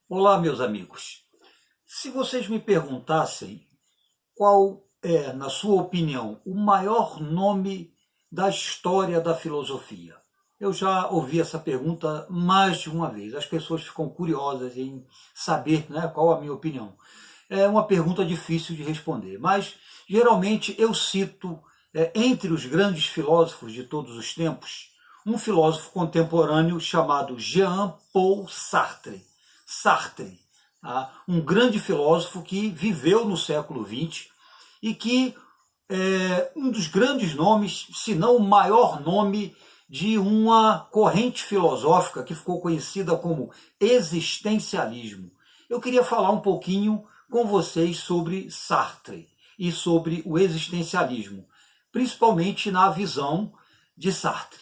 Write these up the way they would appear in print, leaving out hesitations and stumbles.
Olá, meus amigos. Se vocês me perguntassem qual é, na sua opinião, o maior nome da história da filosofia, eu já ouvi essa pergunta mais de uma vez. As pessoas ficam curiosas em saber, né, qual a minha opinião. É uma pergunta difícil de responder, mas geralmente eu cito, entre os grandes filósofos de todos os tempos, um filósofo contemporâneo chamado Jean-Paul Sartre. Sartre, tá? Um grande filósofo que viveu no século XX e que é um dos grandes nomes, se não o maior nome, de uma corrente filosófica que ficou conhecida como existencialismo. Eu queria falar um pouquinho com vocês sobre Sartre e sobre o existencialismo, principalmente na visão de Sartre.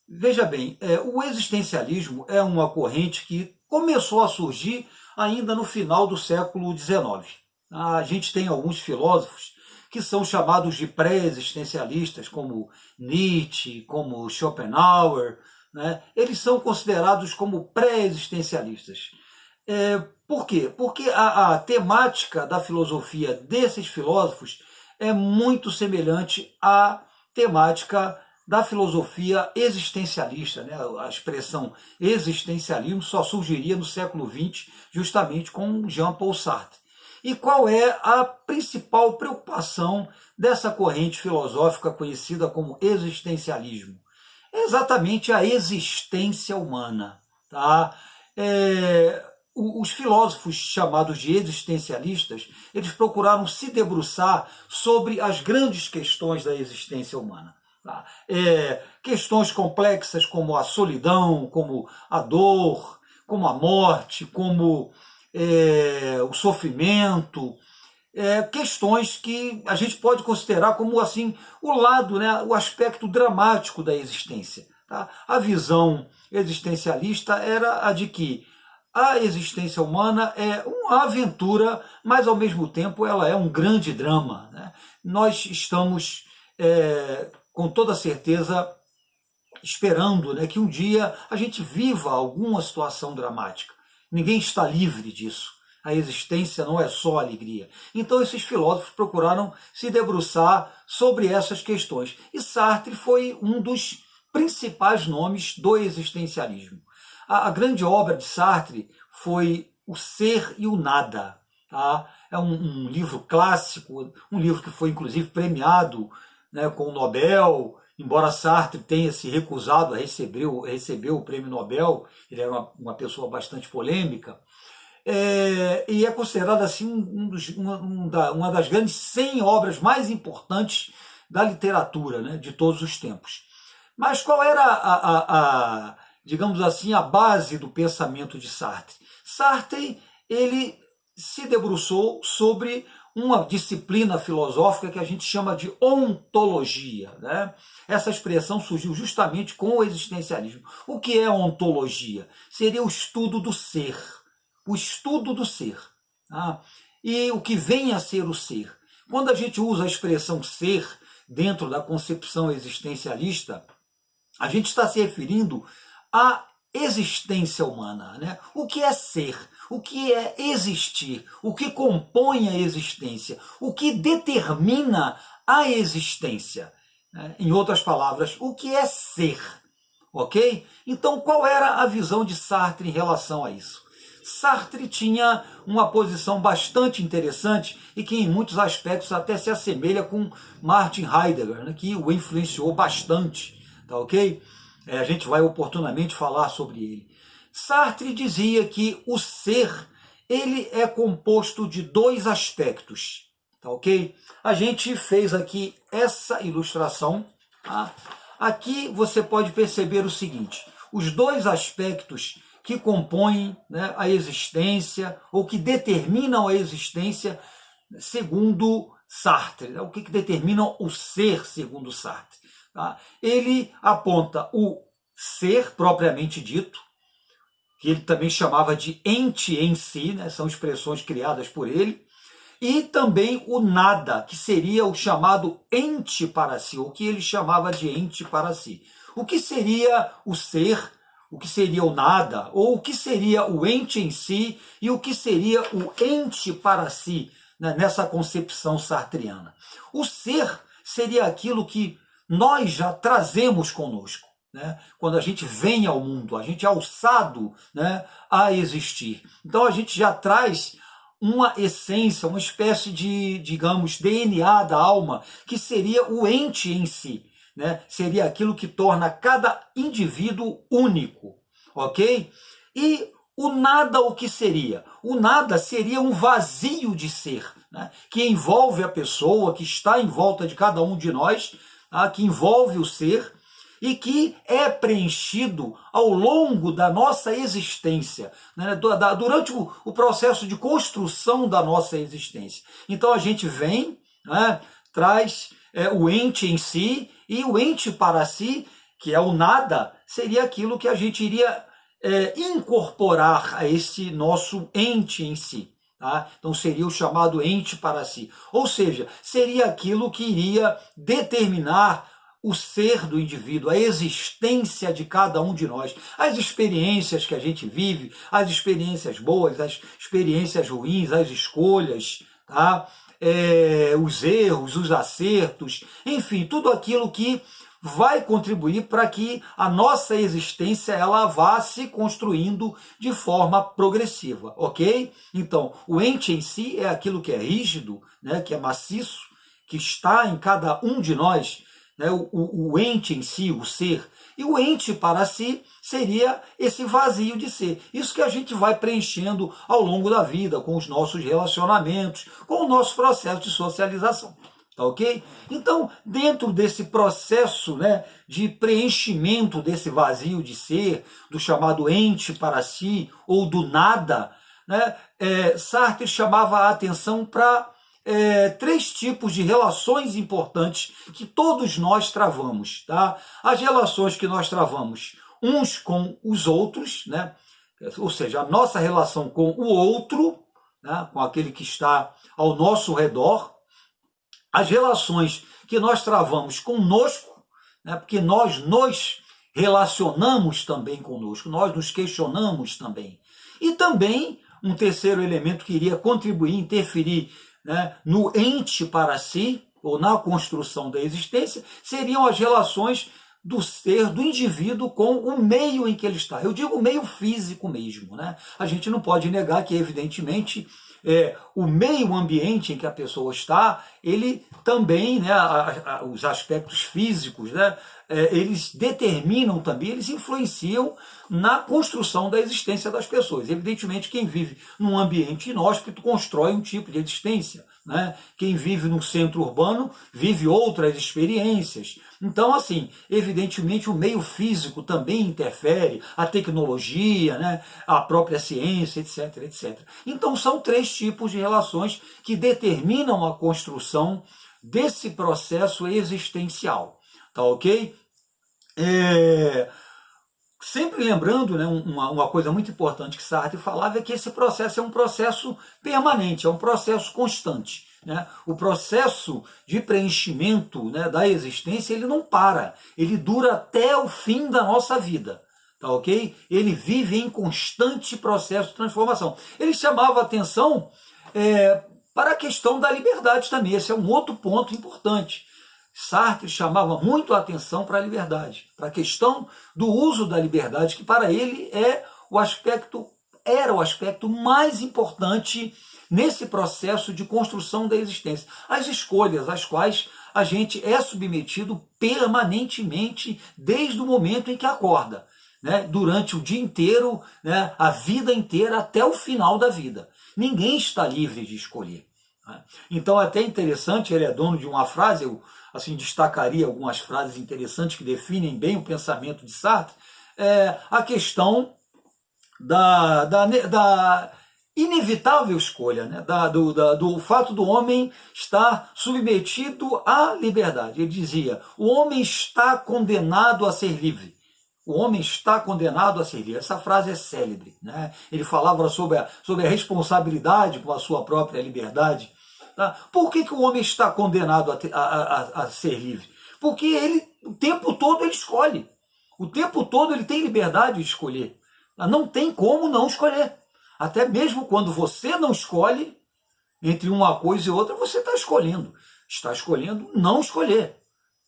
Veja bem, o existencialismo é uma corrente que começou a surgir ainda no final do século XIX. A gente tem alguns filósofos que são chamados de pré-existencialistas, como Nietzsche, como Schopenhauer, né? Eles são considerados como pré-existencialistas. Por quê? Porque a temática da filosofia desses filósofos é muito semelhante à temática da filosofia existencialista, né? A expressão existencialismo só surgiria no século XX, justamente com Jean-Paul Sartre. E qual é a principal preocupação dessa corrente filosófica conhecida como existencialismo? É exatamente a existência humana. Tá? Os filósofos chamados de existencialistas, eles procuraram se debruçar sobre as grandes questões da existência humana. Tá? Questões complexas como a solidão, como a dor, como a morte, como o sofrimento, questões que a gente pode considerar como assim o lado, né, o aspecto dramático da existência. Tá? A visão existencialista era a de que a existência humana é uma aventura, mas ao mesmo tempo ela é um grande drama. Né? Nós estamos, com toda certeza, esperando, né, que um dia a gente viva alguma situação dramática. Ninguém está livre disso. A existência não é só alegria. Então esses filósofos procuraram se debruçar sobre essas questões. E Sartre foi um dos principais nomes do existencialismo. A grande obra de Sartre foi O Ser e o Nada. Tá? É um livro clássico, um livro que foi inclusive premiado, né, com o Nobel, embora Sartre tenha se recusado a receber o prêmio Nobel. Ele era uma pessoa bastante polêmica, e é considerado assim uma das grandes 100 obras mais importantes da literatura, né, de todos os tempos. Mas qual era digamos assim, a base do pensamento de Sartre? Sartre, ele se debruçou sobre uma disciplina filosófica que a gente chama de ontologia. Né? Essa expressão surgiu justamente com o existencialismo. O que é ontologia? Seria o estudo do ser. O estudo do ser. Tá? E o que vem a ser o ser. Quando a gente usa a expressão ser dentro da concepção existencialista, a gente está se referindo à existência humana. Né? O que é ser? O que é existir? O que compõe a existência? O que determina a existência? Né? Em outras palavras, o que é ser? Ok? Então, qual era a visão de Sartre em relação a isso? Sartre tinha uma posição bastante interessante e que em muitos aspectos até se assemelha com Martin Heidegger, né, que o influenciou bastante, tá ok? A gente vai oportunamente falar sobre ele. Sartre dizia que o ser, ele é composto de dois aspectos, tá ok? A gente fez aqui essa ilustração, tá? Aqui você pode perceber o seguinte: os dois aspectos que compõem, né, a existência, ou que determinam a existência, segundo Sartre, né? O que determina o ser, segundo Sartre. Tá? Ele aponta o ser propriamente dito, que ele também chamava de ente em si, né? São expressões criadas por ele, e também o nada, que seria o chamado ente para si, o que ele chamava de ente para si. O que seria o ser, o que seria o nada, ou o que seria o ente em si e o que seria o ente para si, né, nessa concepção sartreana. O ser seria aquilo que nós já trazemos conosco, né? Quando a gente vem ao mundo, a gente é alçado, né, a existir. Então a gente já traz uma essência, uma espécie de, digamos, DNA da alma, que seria o ente em si, né? Seria aquilo que torna cada indivíduo único, ok? E o nada, o que seria? O nada seria um vazio de ser, né? Que envolve a pessoa, que está em volta de cada um de nós, tá? Que envolve o ser e que é preenchido ao longo da nossa existência, né? Durante o processo de construção da nossa existência. Então a gente vem, né? Traz o ente em si, e o ente para si, que é o nada, seria aquilo que a gente iria incorporar a esse nosso ente em si. Tá? Então seria o chamado ente para si. Ou seja, seria aquilo que iria determinar o ser do indivíduo, a existência de cada um de nós, as experiências que a gente vive, as experiências boas, as experiências ruins, as escolhas, tá? Os erros, os acertos, enfim, tudo aquilo que vai contribuir para que a nossa existência ela vá se construindo de forma progressiva, ok? Então, o ente em si é aquilo que é rígido, né, que é maciço, que está em cada um de nós, né, o ente em si, o ser, e o ente para si seria esse vazio de ser. Isso que a gente vai preenchendo ao longo da vida, com os nossos relacionamentos, com o nosso processo de socialização. Tá ok? Então, dentro desse processo, né, de preenchimento desse vazio de ser, do chamado ente para si, ou do nada, né, Sartre chamava a atenção para três tipos de relações importantes que todos nós travamos. Tá? As relações que nós travamos uns com os outros, né? Ou seja, a nossa relação com o outro, né? Com aquele que está ao nosso redor, as relações que nós travamos conosco, né? Porque nós nos relacionamos também conosco, nós nos questionamos também. E também um terceiro elemento que iria contribuir, interferir, né, no ente para si, ou na construção da existência, seriam as relações do ser, do indivíduo com o meio em que ele está. Eu digo meio físico mesmo, né? A gente não pode negar que, evidentemente, o meio ambiente em que a pessoa está, ele também, né, os aspectos físicos, né, eles determinam também, eles influenciam na construção da existência das pessoas. Evidentemente, quem vive num ambiente inóspito constrói um tipo de existência, né? Quem vive num centro urbano vive outras experiências. Então, assim, evidentemente o meio físico também interfere, a tecnologia, né, a própria ciência, etc, etc. Então, são três tipos de relações que determinam a construção desse processo existencial. Tá ok? Sempre lembrando, né, uma coisa muito importante que Sartre falava é que esse processo é um processo permanente, é um processo constante. Né? O processo de preenchimento, né, da existência, ele não para, ele dura até o fim da nossa vida. Tá ok? Ele vive em constante processo de transformação. Ele chamava a atenção para a questão da liberdade também, esse é um outro ponto importante. Sartre chamava muito a atenção para a liberdade, para a questão do uso da liberdade, que para ele era o aspecto mais importante nesse processo de construção da existência. As escolhas às quais a gente é submetido permanentemente desde o momento em que acorda, né? Durante o dia inteiro, né? A vida inteira até o final da vida. Ninguém está livre de escolher. Né? Então é até interessante, ele é dono de uma frase, eu assim, destacaria algumas frases interessantes que definem bem o pensamento de Sartre, a questão da inevitável escolha, né? Do fato do homem estar submetido à liberdade. Ele dizia, o homem está condenado a ser livre. O homem está condenado a ser livre. Essa frase é célebre. Né? Ele falava sobre a responsabilidade com a sua própria liberdade. Tá? Por que o homem está condenado a ser livre? Porque ele, o tempo todo, ele escolhe. O tempo todo ele tem liberdade de escolher. Não tem como não escolher. Até mesmo quando você não escolhe, entre uma coisa e outra, você está escolhendo. Está escolhendo não escolher.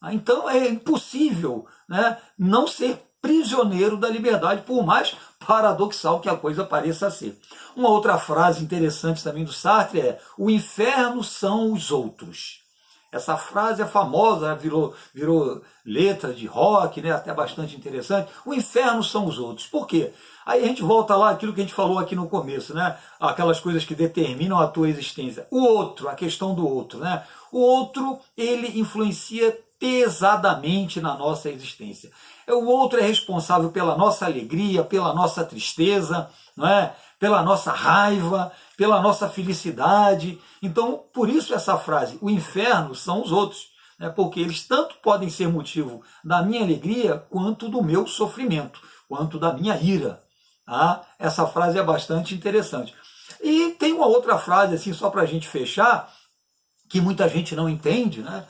Então é impossível, né, não ser prisioneiro da liberdade, por mais paradoxal que a coisa pareça ser. Uma outra frase interessante também do Sartre é: o inferno são os outros. Essa frase é famosa, virou letra de rock, né, até bastante interessante. O inferno são os outros. Por quê? Aí a gente volta lá àquilo que a gente falou aqui no começo, né? Aquelas coisas que determinam a tua existência. O outro, a questão do outro, né? O outro, ele influencia pesadamente na nossa existência. O outro é responsável pela nossa alegria, pela nossa tristeza, não é? Pela nossa raiva, pela nossa felicidade. Então, por isso essa frase, o inferno são os outros, né? Porque eles tanto podem ser motivo da minha alegria, quanto do meu sofrimento, quanto da minha ira. Tá? Essa frase é bastante interessante. E tem uma outra frase, assim, só para a gente fechar, que muita gente não entende, né?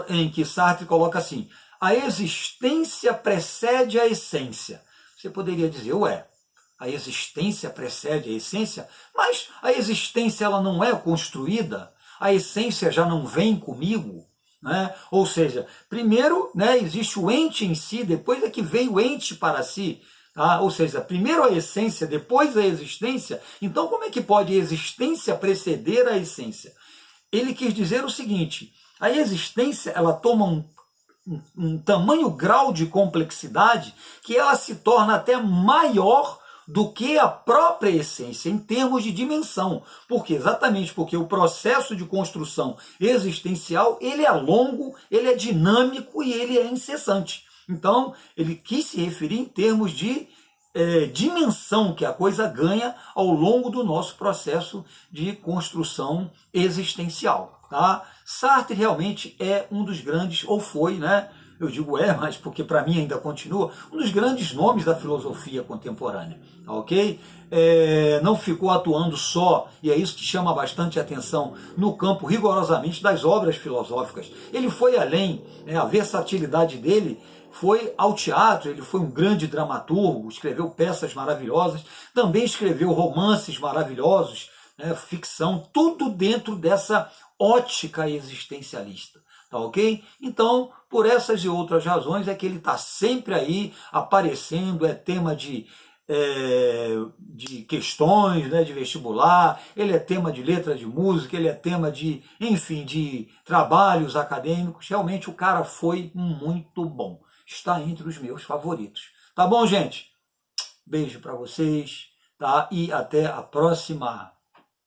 Em que Sartre coloca assim: a existência precede a essência. Você poderia dizer, ué, a existência precede a essência, mas a existência ela não é construída, a essência já não vem comigo, né? Ou seja, primeiro, né, existe o ente em si, depois é que vem o ente para si. Tá? Ou seja, primeiro a essência, depois a existência. Então como é que pode a existência preceder a essência? Ele quis dizer o seguinte: a existência ela toma um tamanho grau de complexidade que ela se torna até maior do que a própria essência, em termos de dimensão. Por quê? Exatamente porque o processo de construção existencial ele é longo, ele é dinâmico e ele é incessante. Então, ele quis se referir em termos de dimensão que a coisa ganha ao longo do nosso processo de construção existencial. Tá? Sartre realmente é um dos grandes, ou foi, né? Eu digo mas porque para mim ainda continua, um dos grandes nomes da filosofia contemporânea, tá, ok? Não ficou atuando só, e é isso que chama bastante atenção, no campo rigorosamente das obras filosóficas. Ele foi além, né? A versatilidade dele foi ao teatro, ele foi um grande dramaturgo, escreveu peças maravilhosas, também escreveu romances maravilhosos, né, ficção, tudo dentro dessa ótica existencialista, tá ok? Então, por essas e outras razões é que ele está sempre aí aparecendo, é tema de questões, né, de vestibular, ele é tema de letra de música, ele é tema de, enfim, de trabalhos acadêmicos. Realmente o cara foi muito bom. Está entre os meus favoritos. Tá bom, gente? Beijo para vocês, tá? E até a próxima.